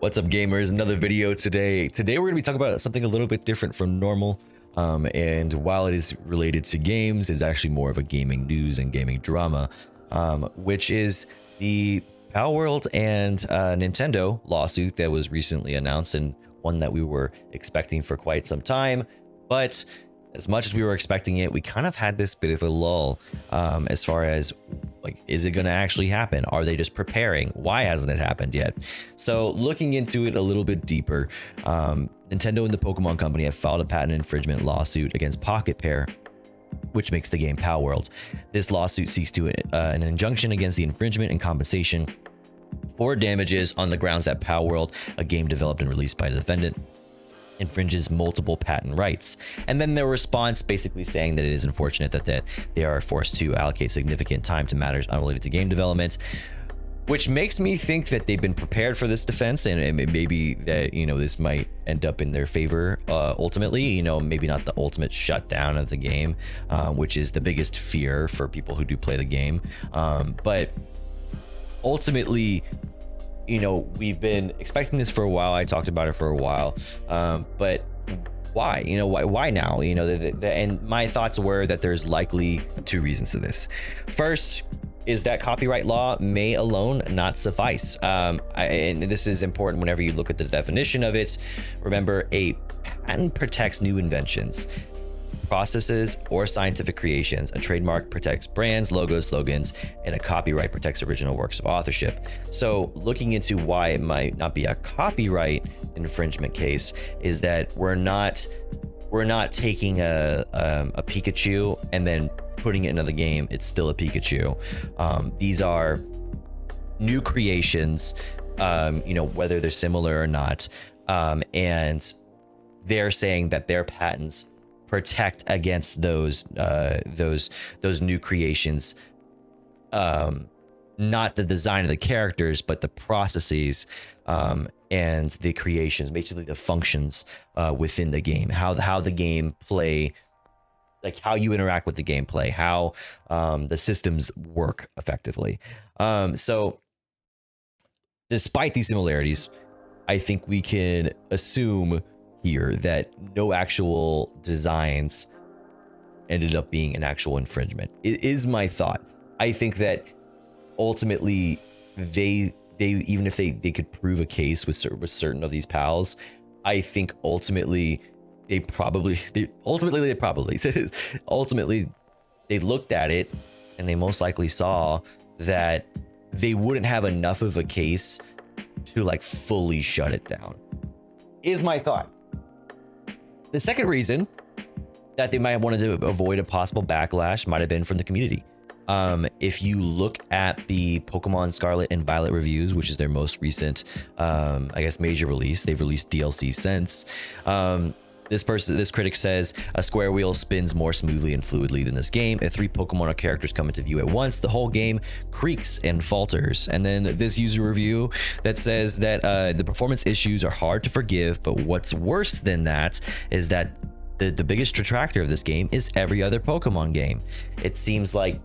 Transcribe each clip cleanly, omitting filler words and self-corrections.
What's up, gamers? Another video today. Today we're going to be talking about something a little bit different from normal. And while it is related to games, it's actually more of a gaming news and gaming drama, which is the Palworld and Nintendo lawsuit that was recently announced, and one that we were expecting for quite some time. But as much as we were expecting it, we kind of had this bit of a lull as far as, like, is it going to actually happen? Are they just preparing? Why hasn't it happened yet? So looking into it a little bit deeper, Nintendo and the Pokemon Company have filed a patent infringement lawsuit against pocketpair, which makes the game Palworld. This lawsuit seeks to an injunction against the infringement and compensation for damages on the grounds that Palworld, a game developed and released by the defendant, infringes multiple patent rights. And then their response basically saying that it is unfortunate that they are forced to allocate significant time to matters unrelated to game development, which makes me think that they've been prepared for this defense, and maybe that, you know, this might end up in their favor ultimately. You know, maybe not the ultimate shutdown of the game, which is the biggest fear for people who do play the game, but ultimately, you know, we've been expecting this for a while. I talked about it for a while, but why? You know, why now? You know, and my thoughts were that there's likely two reasons to this. First is that copyright law may alone not suffice. And this is important whenever you look at the definition of it. Remember, a patent protects new inventions, processes, or scientific creations. A trademark protects brands, logos, slogans, and a copyright protects original works of authorship. So looking into why it might not be a copyright infringement case is that we're not taking a Pikachu and then putting it into the game. It's still a Pikachu. These are new creations, you know, whether they're similar or not, and they're saying that their patents protect against those new creations, not the design of the characters, but the processes and the creations, basically the functions within the game, how the gameplay, like how you interact with the gameplay, how the systems work effectively. So despite these similarities, I think we can assume here that no actual designs ended up being an actual infringement. It is my thought. I think that ultimately they even if they could prove a case with certain of these pals, I think ultimately they looked at it and they most likely saw that they wouldn't have enough of a case to like fully shut it down, is my thought. The second reason that they might have wanted to avoid a possible backlash might have been from the community. If you look at the Pokemon Scarlet and Violet reviews, which is their most recent, I guess, major release, they've released DLC since. This critic says a square wheel spins more smoothly and fluidly than this game. If 3 Pokemon or characters come into view at once, the whole game creaks and falters. And then this user review that says that the performance issues are hard to forgive, but what's worse than that is that the biggest detractor of this game is every other Pokemon game. It seems like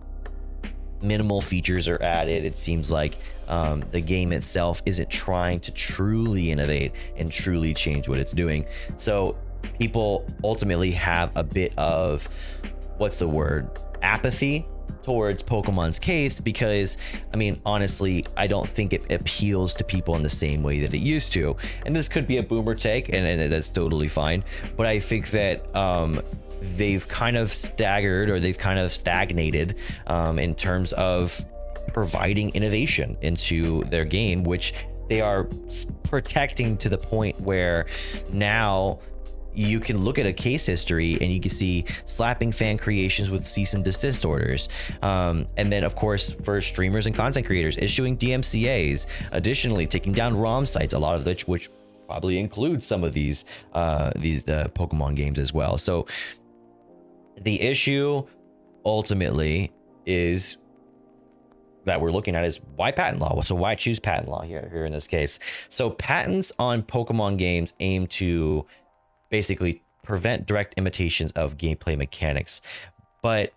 minimal features are added. It seems like the game itself isn't trying to truly innovate and truly change what it's doing. So people ultimately have a bit of, what's the word, apathy towards Pokemon's case, because I mean, honestly, I don't think it appeals to people in the same way that it used to. And this could be a boomer take, and that's totally fine, but I think that they've kind of staggered, or they've kind of stagnated in terms of providing innovation into their game, which they are protecting to the point where now you can look at a case history and you can see slapping fan creations with cease and desist orders. And then, of course, for streamers and content creators, issuing DMCAs, additionally taking down ROM sites, a lot of which probably include some of these Pokemon games as well. So the issue ultimately is that we're looking at is why patent law? So why choose patent law here in this case? So patents on Pokemon games aim to basically prevent direct imitations of gameplay mechanics, but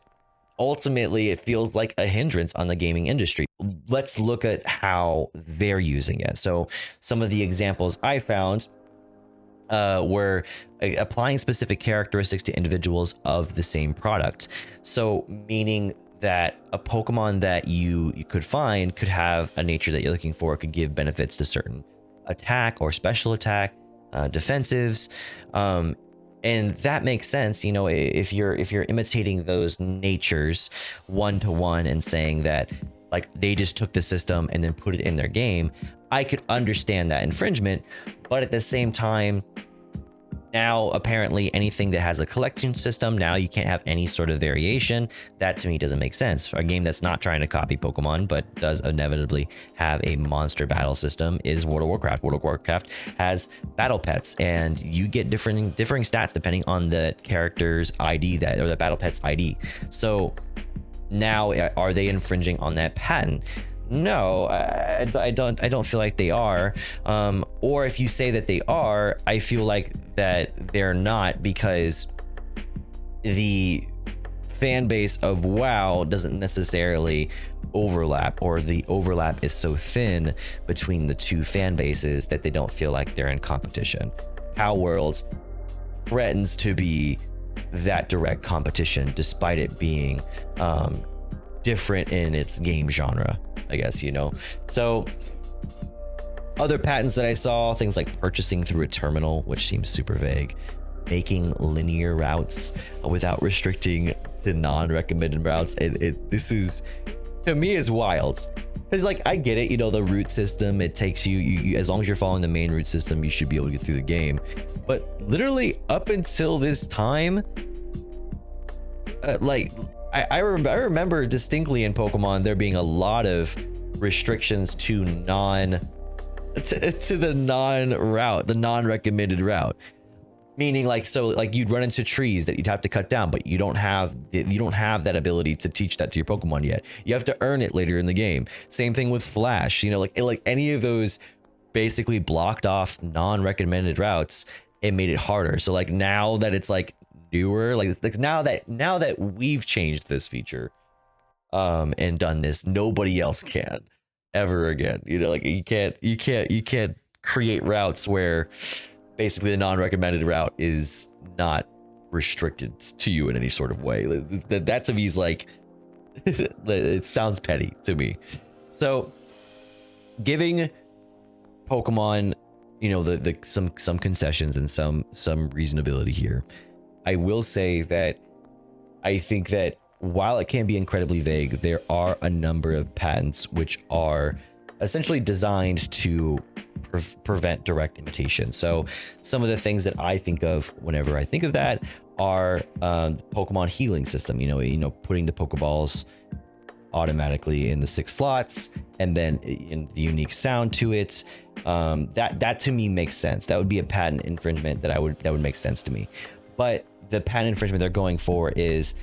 ultimately it feels like a hindrance on the gaming industry. Let's look at how they're using it. So some of the examples I found were applying specific characteristics to individuals of the same product. So meaning that a Pokemon that you could find could have a nature that you're looking for, could give benefits to certain attack or special attack, defensives, and that makes sense. You know, if you're imitating those natures one to one and saying that like they just took the system and then put it in their game, I could understand that infringement. But at the same time, now apparently anything that has a collection system, now you can't have any sort of variation. That to me doesn't make sense. For a game that's not trying to copy Pokemon but does inevitably have a monster battle system is World of Warcraft. World of Warcraft has battle pets, and you get differing stats depending on the character's ID, that or the battle pet's ID. So now are they infringing on that patent? No, I don't feel like they are. Or if you say that they are, I feel like that they're not, because the fan base of WoW doesn't necessarily overlap, or the overlap is so thin between the two fan bases that they don't feel like they're in competition. Palworld threatens to be that direct competition, despite it being different in its game genre, I guess, you know. So other patents that I saw, things like purchasing through a terminal, which seems super vague, making linear routes without restricting to non-recommended routes. This is, to me, is wild, because like I get it, you know, the route system, it takes you as long as you're following the main route system, you should be able to get through the game. But literally up until this time, I remember distinctly in Pokemon there being a lot of restrictions to the non-route, the non-recommended route. Meaning like, so like you'd run into trees that you'd have to cut down, but you don't have that ability to teach that to your Pokemon yet. You have to earn it later in the game. Same thing with Flash, you know, like any of those basically blocked off non-recommended routes, it made it harder. So like now that it's like newer, like now that we've changed this feature and done this, nobody else can ever again. You know, like you can't create routes where basically the non-recommended route is not restricted to you in any sort of way. That to me is like it sounds petty to me. So giving Pokemon, you know, the some concessions and some reasonability here. I will say that I think that while it can be incredibly vague, there are a number of patents which are essentially designed to prevent direct imitation. So some of the things that I think of whenever I think of that are Pokemon healing system, you know, putting the Pokeballs automatically in the 6 slots and then in the unique sound to it. That to me makes sense. That would be a patent infringement that would make sense to me. But the patent infringement they're going for is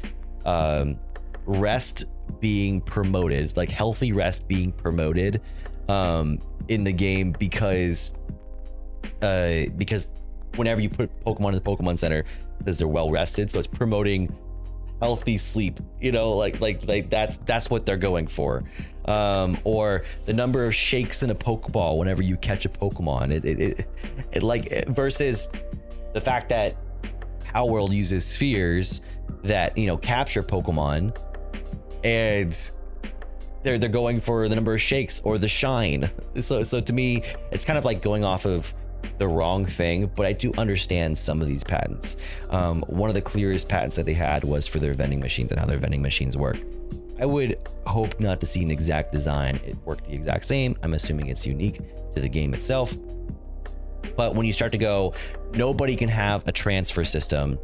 rest being promoted, like healthy rest being promoted in the game, because whenever you put Pokemon in the Pokemon Center, it says they're well rested, so it's promoting healthy sleep, you know, like that's what they're going for. Or the number of shakes in a Pokeball whenever you catch a Pokemon, it like versus the fact that Palworld uses spheres that, you know, capture Pokemon, and they're going for the number of shakes or the shine. So to me, it's kind of like going off of the wrong thing, but I do understand some of these patents. One of the clearest patents that they had was for their vending machines and how their vending machines work. I would hope not to see an exact design. It worked the exact same. I'm assuming it's unique to the game itself. But when you start to go, nobody can have a transfer system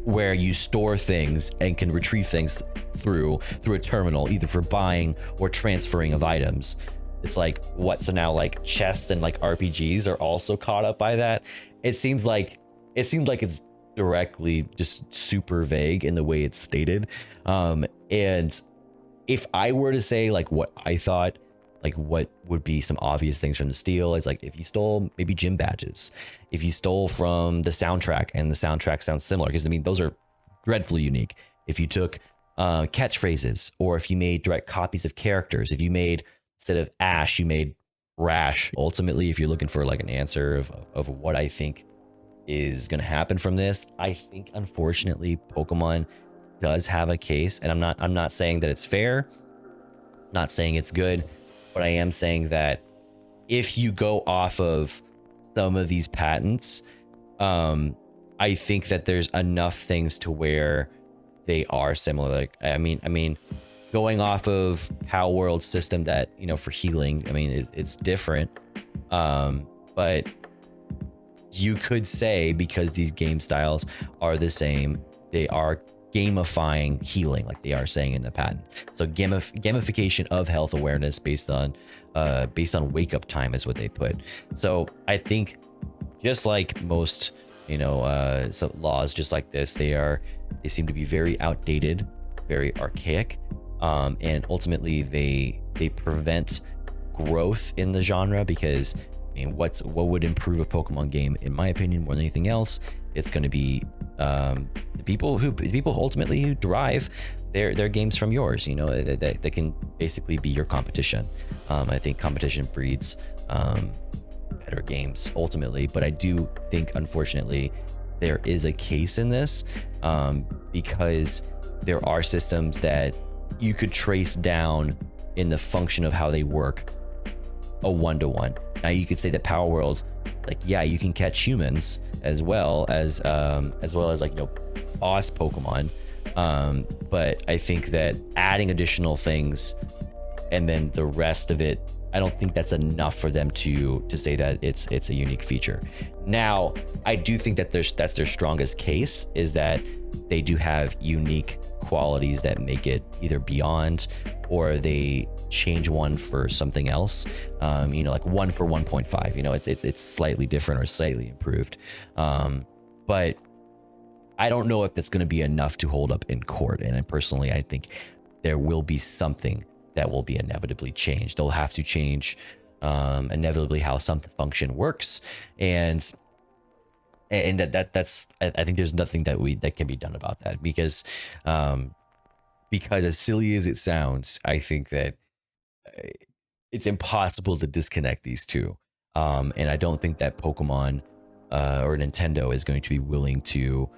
where you store things and can retrieve things through a terminal, either for buying or transferring of items. It's like, what? So now like chests and like RPGs are also caught up by that. It seems like it's directly just super vague in the way it's stated. And if I were to say like what I thought, like what would be some obvious things from the steal, it's like if you stole maybe gym badges, if you stole from the soundtrack and the soundtrack sounds similar, because I mean those are dreadfully unique. If you took catchphrases, or if you made direct copies of characters, if you made, instead of Ash, you made Rash. Ultimately, if you're looking for like an answer of what I think is going to happen from this, I think unfortunately Pokemon does have a case, and I'm not saying that it's fair, not saying it's good, but I am saying that if you go off of some of these patents, I think that there's enough things to where they are similar. Like, I mean, going off of Palworld's system that, you know, for healing, I mean, it's different. But you could say, because these game styles are the same, they are gamifying healing, like they are saying in the patent. So gamification of health awareness based on wake up time is what they put. So I think, just like most, you know, some laws just like this, they seem to be very outdated, very archaic, and ultimately they prevent growth in the genre. Because I mean, what would improve a Pokemon game, in my opinion, more than anything else? It's going to be the people ultimately who derive their games from yours. You know, that can basically be your competition. I think competition breeds better games ultimately, but I do think, unfortunately, there is a case in this, because there are systems that you could trace down in the function of how they work a one-to-one. Now you could say that Palworld, like, yeah, you can catch humans as well as like, you know, boss Pokemon, but I think that adding additional things and then the rest of it, I don't think that's enough for them to say that it's a unique feature. Now, I do think that that's their strongest case, is that they do have unique qualities that make it either beyond, or they change one for something else. You know, like 1 for 1.5. You know, it's slightly different or slightly improved. But I don't know if that's going to be enough to hold up in court. And personally, I think there will be something that will be inevitably changed. They'll have to change inevitably how some function works, and that's I think there's nothing that can be done about that, because as silly as it sounds, I think that it's impossible to disconnect these two, and I don't think that Pokemon or Nintendo is going to be willing to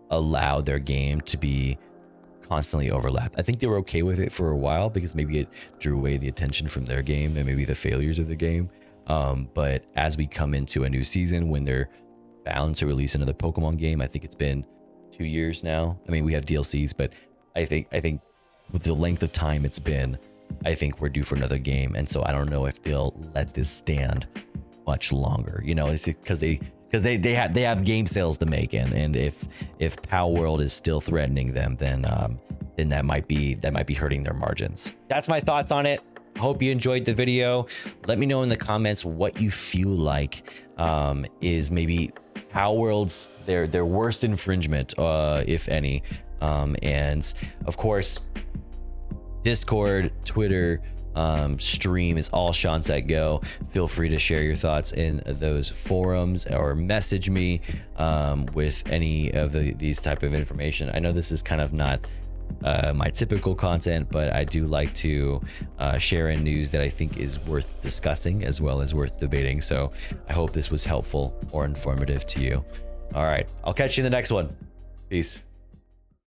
allow their game to be constantly overlapped. I think they were okay with it for a while, because maybe it drew away the attention from their game and maybe the failures of the game. But as we come into a new season, when they're bound to release another Pokemon game, I think it's been 2 years now. I mean, we have DLCs, but I think with the length of time it's been, I think we're due for another game. And so I don't know if they'll let this stand much longer. You know, it's because they have game sales to make, and if Palworld is still threatening them, then that might be hurting their margins. That's my thoughts on it. Hope you enjoyed the video. Let me know in the comments what you feel like is maybe Palworld's their worst infringement, if any. And of course, Discord, Twitter, stream is all ShawnSetGO. Feel free to share your thoughts in those forums, or message me with any of these type of information. I know this is kind of not my typical content, but I do like to share in news that I think is worth discussing as well as worth debating. So I hope this was helpful or informative to you. All right, I'll catch you in the next one. Peace.